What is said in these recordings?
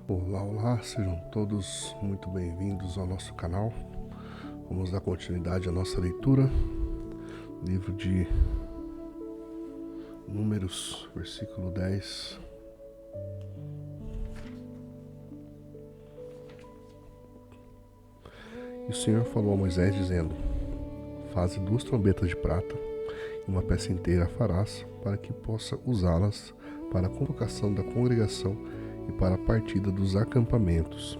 Olá, olá, sejam todos muito bem-vindos ao nosso canal. Vamos dar continuidade à nossa leitura, livro de Números, versículo 10. E o Senhor falou a Moisés, dizendo: Faze 2 trombetas de prata, e uma peça inteira farás, para que possa usá-las para a convocação da congregação e para a partida dos acampamentos.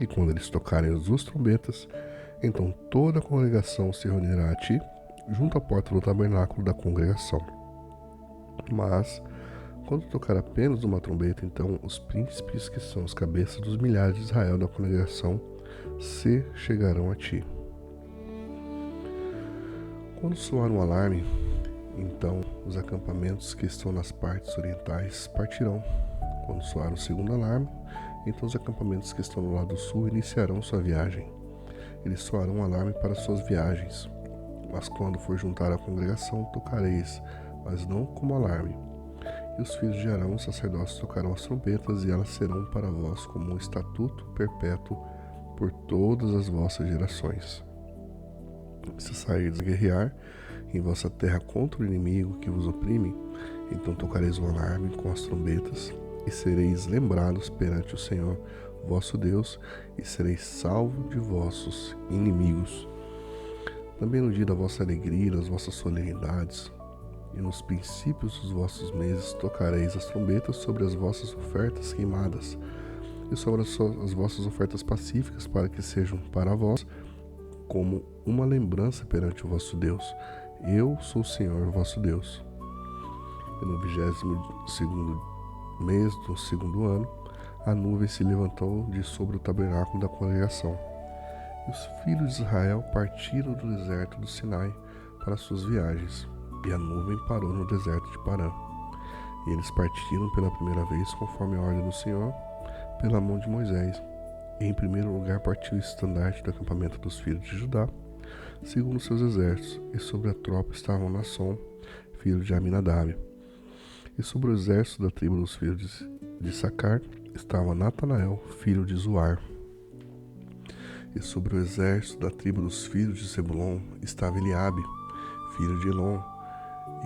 E quando eles tocarem as 2 trombetas, então toda a congregação se reunirá a ti, junto à porta do tabernáculo da congregação. Mas, quando tocar apenas uma trombeta, então os príncipes, que são os cabeças dos milhares de Israel da congregação, se chegarão a ti. Quando soar um alarme, então os acampamentos que estão nas partes orientais partirão. Quando soar o segundo alarme, então os acampamentos que estão no lado sul iniciarão sua viagem. Eles soarão um alarme para suas viagens. Mas quando for juntar a congregação, tocareis, mas não como alarme. E os filhos de Arão, os sacerdotes, tocarão as trombetas, e elas serão para vós como um estatuto perpétuo por todas as vossas gerações. Se sairdes a guerrear em vossa terra contra o inimigo que vos oprime, então tocareis o alarme com as trombetas, e sereis lembrados perante o Senhor vosso Deus, e sereis salvos de vossos inimigos. Também no dia da vossa alegria, nas vossas solenidades, e nos princípios dos vossos meses, tocareis as trombetas sobre as vossas ofertas queimadas, e sobre as vossas ofertas pacíficas, para que sejam para vós como uma lembrança perante o vosso Deus. Eu sou o Senhor vosso Deus. E no 22º mês do 2º ano, a nuvem se levantou de sobre o tabernáculo da congregação. E os filhos de Israel partiram do deserto do Sinai para suas viagens, e a nuvem parou no deserto de Parã. E eles partiram pela primeira vez, conforme a ordem do Senhor, pela mão de Moisés. E em primeiro lugar partiu o estandarte do acampamento dos filhos de Judá, segundo seus exércitos, e sobre a tropa estavam Naasson, filho de Aminadab. E sobre o exército da tribo dos filhos de Issacar estava Natanael, filho de Zuar. E sobre o exército da tribo dos filhos de Zebulon estava Eliabe, filho de Elon.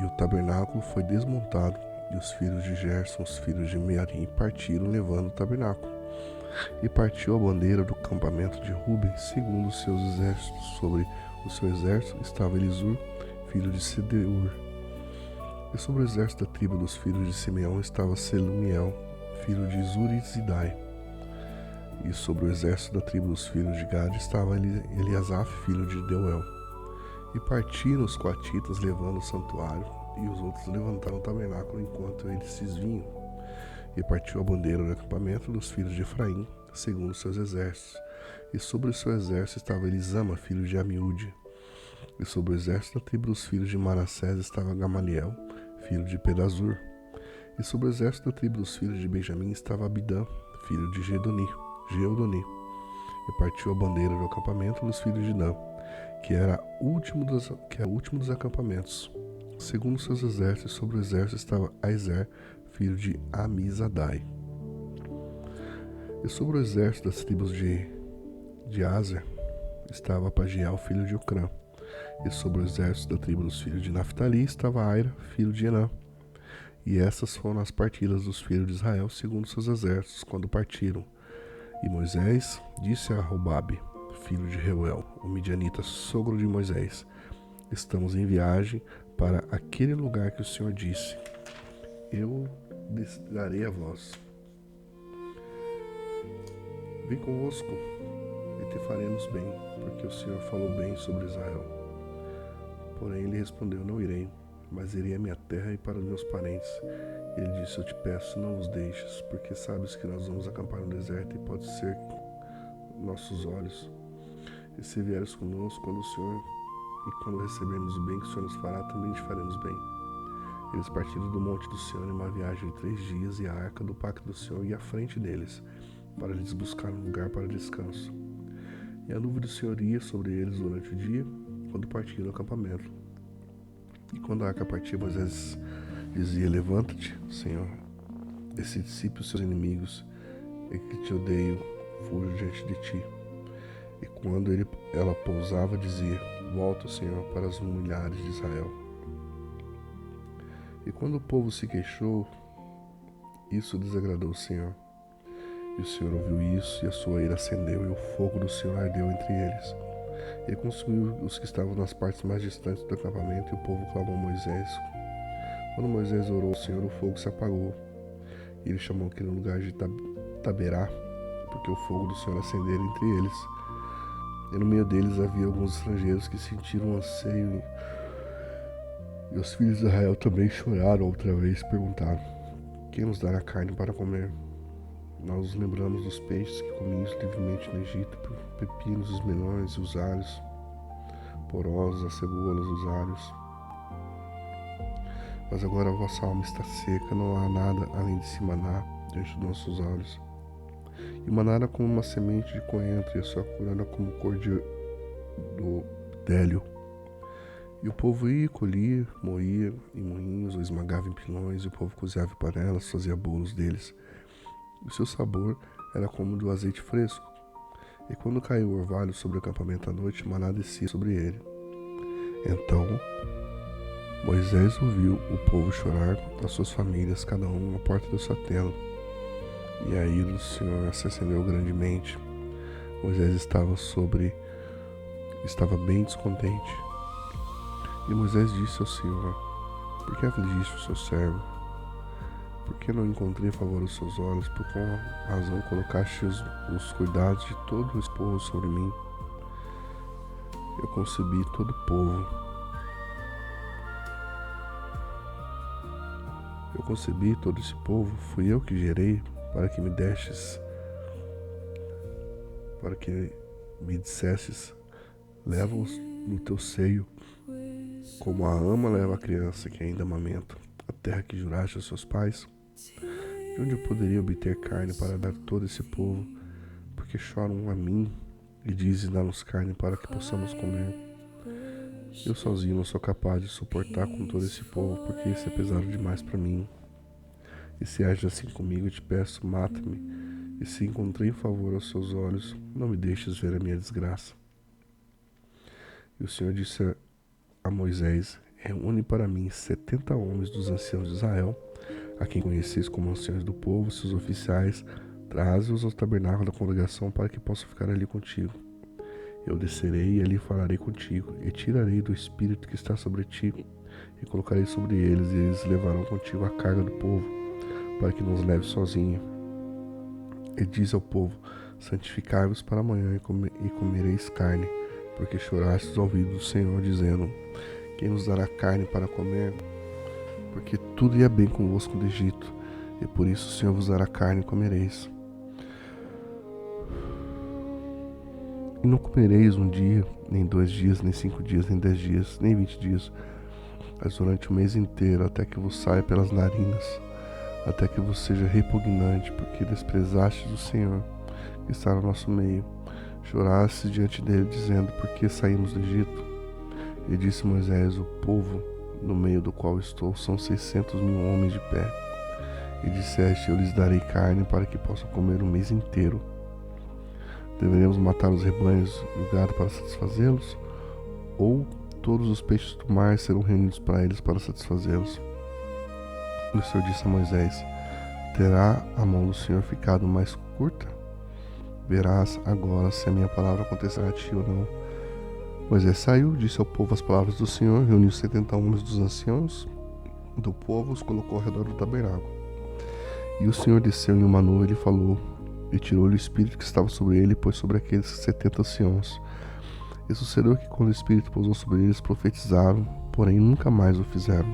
E o tabernáculo foi desmontado, e os filhos de Gerson, os filhos de Mearim, partiram levando o tabernáculo. E partiu a bandeira do acampamento de Ruben, segundo os seus exércitos. Sobre o seu exército estava Elisur, filho de Sedeur. E sobre o exército da tribo dos filhos de Simeão estava Selumiel, filho de Zurizidai. E sobre o exército da tribo dos filhos de Gad estava Eliasaf, filho de Deuel. E partiram os coatitas levando o santuário, e os outros levantaram o tabernáculo enquanto eles se vinham. E partiu a bandeira do acampamento dos filhos de Efraim, segundo seus exércitos. E sobre o seu exército estava Elisama, filho de Amiúde. E sobre o exército da tribo dos filhos de Manassés estava Gamaliel, filho de Pedazur. E sobre o exército da tribo dos filhos de Benjamim estava Abidã, filho de Geudoni. E partiu a bandeira do acampamento dos filhos de Dan, que era o último dos acampamentos. Segundo seus exércitos, sobre o exército estava Aizer, filho de Amizadai. E sobre o exército das tribos de Azer estava Pagiel, filho de Ocrã. E sobre o exército da tribo dos filhos de Naphtali estava Aira, filho de Enã. E essas foram as partidas dos filhos de Israel, segundo seus exércitos, quando partiram. E Moisés disse a Robabe, filho de Reuel, o midianita, sogro de Moisés: Estamos em viagem para aquele lugar que o Senhor disse: Eu darei a vós. Vem convosco e te faremos bem, porque o Senhor falou bem sobre Israel. Porém ele respondeu: Não irei, mas irei à minha terra e para os meus parentes. Ele disse: Eu te peço, não os deixes, porque sabes que nós vamos acampar no deserto, e pode ser nossos olhos. E se vieres conosco, quando recebermos o bem que o Senhor nos fará, também te faremos bem. Eles partiram do monte do Senhor em uma viagem de 3 dias, e a arca do pacto do Senhor ia à frente deles, para lhes buscar um lugar para descanso. E a nuvem do Senhor ia sobre eles durante o dia, quando partiam do acampamento. E quando a arca partia, Moisés dizia: Levanta-te, Senhor, e se dissipe os seus inimigos, e que te odeio, fujo diante de ti. E quando ela pousava, dizia: Volta, Senhor, para os milhares de Israel. E quando o povo se queixou, isso desagradou o Senhor. E o Senhor ouviu isso, e a sua ira acendeu, e o fogo do Senhor ardeu entre eles. Ele consumiu os que estavam nas partes mais distantes do acampamento, e o povo clamou a Moisés. Quando Moisés orou ao Senhor, o fogo se apagou. E ele chamou aquele lugar de Taberá, porque o fogo do Senhor acendera entre eles. E no meio deles havia alguns estrangeiros que sentiram um anseio, e os filhos de Israel também choraram outra vez, perguntaram: Quem nos dará carne para comer? Nós nos lembramos dos peixes que comíamos livremente no Egito, pepinos, os melões e os alhos, porosos, as cebolas, os alhos. Mas agora a vossa alma está seca, não há nada além de si maná diante dos nossos olhos. E o maná era como uma semente de coentro, e a sua cor era como cor do bdelho. E o povo ia e colhia, moía em moinhos ou esmagava em pilões, e o povo cozinhava em panelas, fazia bolos deles. O seu sabor era como do azeite fresco. E quando caiu o orvalho sobre o acampamento à noite, maná descia sobre ele. Então Moisés ouviu o povo chorar, as suas famílias, cada um na porta da sua tenda. E a ira do Senhor se acendeu grandemente. Moisés estava bem descontente. E Moisés disse ao Senhor: Por que afligiste o seu servo? Por que não encontrei favor aos seus olhos? Por qual razão colocaste os cuidados de todo esse povo sobre mim? Eu concebi todo o povo. Eu concebi todo esse povo, fui eu que gerei, para que me dissesses: leva-os no teu seio, como a ama leva a criança que ainda amamenta, a terra que juraste aos seus pais. De onde eu poderia obter carne para dar a todo esse povo? Porque choram a mim e dizem: dá-nos carne para que possamos comer. Eu sozinho não sou capaz de suportar com todo esse povo, porque isso é pesado demais para mim. E se age assim comigo, eu te peço, mata-me. E se encontrei favor aos seus olhos, não me deixes ver a minha desgraça. E o Senhor disse a Moisés: Reúne para mim 70 homens dos anciãos de Israel, a quem conheceis como anciãos do povo, seus oficiais, traze-os ao tabernáculo da congregação para que possam ficar ali contigo. Eu descerei e ali falarei contigo, e tirarei do espírito que está sobre ti, e colocarei sobre eles, e eles levarão contigo a carga do povo, para que não os leve sozinho. E diz ao povo: santificai-vos para amanhã, e comereis carne, porque chorastes ao ouvido do Senhor, dizendo: Quem nos dará carne para comer? Porque tudo ia bem convosco do Egito, e por isso o Senhor vos dará carne e comereis. E não comereis um dia, nem 2 dias, nem 5 dias, nem 10 dias, nem 20 dias, mas durante o mês inteiro, até que vos saia pelas narinas, até que vos seja repugnante, porque desprezastes o Senhor, que está no nosso meio. Chorastes diante dele, dizendo: Por que saímos do Egito? E disse Moisés: O povo no meio do qual estou são 600.000 homens de pé. E disseste: Eu lhes darei carne para que possam comer o mês inteiro. Deveremos matar os rebanhos e o gado para satisfazê-los? Ou todos os peixes do mar serão reunidos para eles para satisfazê-los? E o Senhor disse a Moisés: Terá a mão do Senhor ficado mais curta? Verás agora se a minha palavra acontecerá a ti ou não. Moisés saiu, disse ao povo as palavras do Senhor, reuniu 70 homens dos anciãos do povo, os colocou ao redor do tabernáculo. E o Senhor desceu em uma nuvem e lhe falou, e tirou-lhe o espírito que estava sobre ele, e pôs sobre aqueles 70 anciãos. E sucedeu que quando o espírito pousou sobre eles, profetizaram, porém nunca mais o fizeram.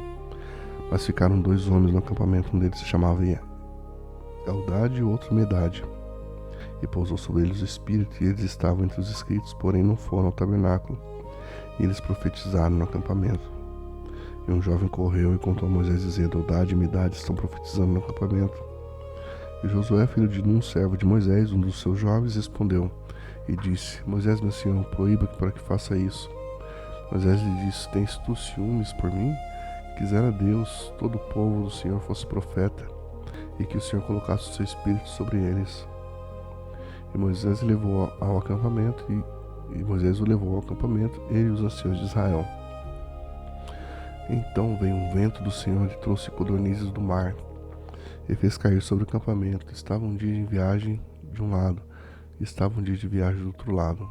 Mas ficaram 2 homens no acampamento, um deles se chamava Eldade e o outro Medade. E pousou sobre eles o espírito, e eles estavam entre os inscritos, porém não foram ao tabernáculo. E eles profetizaram no acampamento. E um jovem correu e contou a Moisés, dizendo: Eldade e Medade estão profetizando no acampamento. E Josué, filho de Nun, servo de Moisés, um dos seus jovens, respondeu e disse: Moisés, meu senhor, proíba para que faça isso. Moisés lhe disse: Tens tu ciúmes por mim? Quisera Deus, todo o povo do Senhor fosse profeta, e que o Senhor colocasse o seu espírito sobre eles. E Moisés levou ao acampamento e Moisés o levou ao acampamento, ele e os anciãos de Israel. Então veio um vento do Senhor e trouxe codornizes do mar e fez cair sobre o acampamento. Estava um dia de viagem de um lado e estava um dia de viagem do outro lado,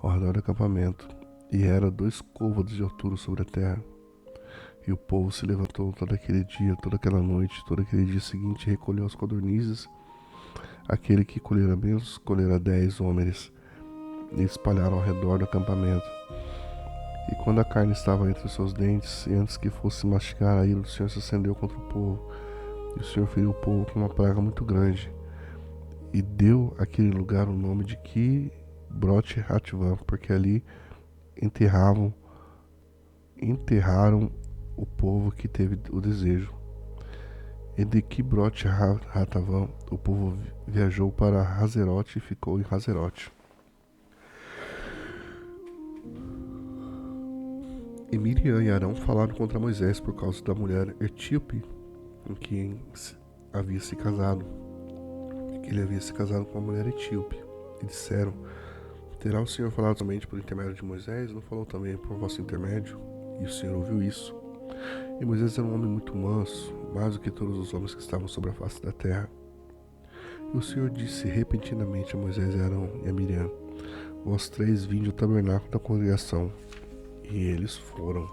ao redor do acampamento, e era 2 côvados de altura sobre a terra. E o povo se levantou todo aquele dia, toda aquela noite, todo aquele dia seguinte, e recolheu as codornizes. Aquele que colhera menos, colhera 10 homens, e espalharam ao redor do acampamento. E quando a carne estava entre os seus dentes, e antes que fosse mastigar, a ira do Senhor se acendeu contra o povo. E o Senhor feriu o povo com uma praga muito grande. E deu àquele lugar o nome de Kibroth Hattaavah, porque ali enterraram o povo que teve o desejo. E de Kibroth Hattaavah o povo viajou para Hazerote e ficou em Hazerote. E Miriam e Arão falaram contra Moisés por causa da mulher etíope com quem havia se casado. Que ele havia se casado com uma mulher etíope. E disseram: terá o Senhor falado somente por intermédio de Moisés? Não falou também por vosso intermédio? E o Senhor ouviu isso. E Moisés era um homem muito manso, mais do que todos os homens que estavam sobre a face da terra. E o Senhor disse repentinamente a Moisés e a Arão e a Miriam: vós 3 vinde ao tabernáculo da congregação. E eles foram.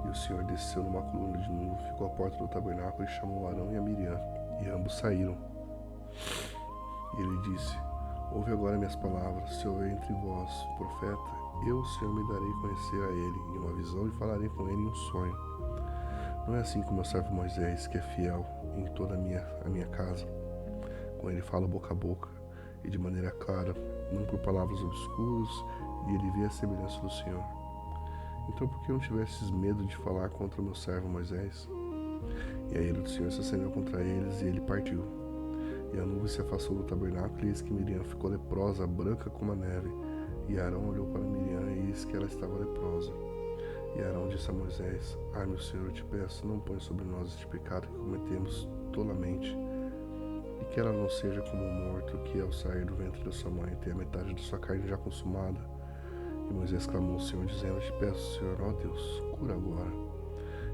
E o Senhor desceu numa coluna de nuvem, ficou à porta do tabernáculo e chamou Arão e a Miriam. E ambos saíram. E ele disse: ouve agora minhas palavras. Se houver entre vós profeta, eu, o Senhor, me darei conhecer a ele em uma visão e falarei com ele em um sonho. Não é assim com meu servo Moisés, que é fiel em toda a minha casa. Com ele falo boca a boca e de maneira clara, não por palavras obscuras, e ele vê a semelhança do Senhor. Então por que não tivesses medo de falar contra o meu servo Moisés? E a ira do Senhor se acendeu contra eles, e ele partiu. E a nuvem se afastou do tabernáculo, e eis que Miriam ficou leprosa, branca como a neve. E Arão olhou para Miriam, e eis que ela estava leprosa. E Arão disse a Moisés: meu Senhor, eu te peço, não põe sobre nós este pecado que cometemos tolamente, e que ela não seja como um morto que, ao sair do ventre da sua mãe, tem a metade da sua carne já consumada. E Moisés clamou ao Senhor, dizendo: te peço, Senhor, ó Deus, cura agora.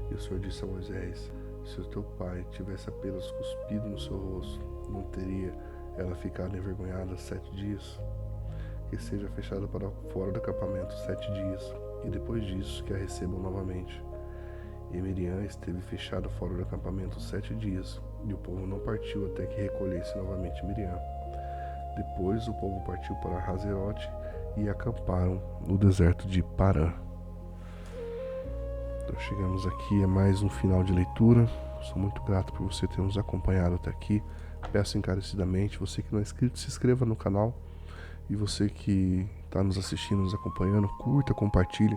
E o Senhor disse a Moisés: se o teu pai tivesse apenas cuspido no seu rosto, não teria ela ficado envergonhada 7 dias? Que seja fechada para fora do acampamento 7 dias, e depois disso que a recebam novamente. E Miriam esteve fechada fora do acampamento 7 dias, e o povo não partiu até que recolhesse novamente Miriam. Depois o povo partiu para Hazerote e acamparam no deserto de Parã. Então chegamos aqui a mais um final de leitura. Sou muito grato por você ter nos acompanhado até aqui. Peço encarecidamente, você que não é inscrito, se inscreva no canal. E você que está nos assistindo, nos acompanhando, curta, compartilhe.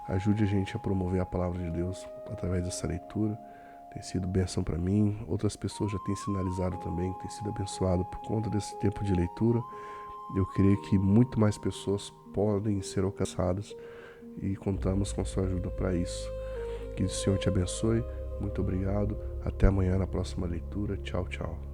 Ajude a gente a promover a palavra de Deus através dessa leitura. Tem sido bênção para mim. Outras pessoas já têm sinalizado também que tem sido abençoado por conta desse tempo de leitura. Eu creio que muito mais pessoas podem ser alcançadas e contamos com sua ajuda para isso. Que o Senhor te abençoe. Muito obrigado. Até amanhã na próxima leitura. Tchau, tchau.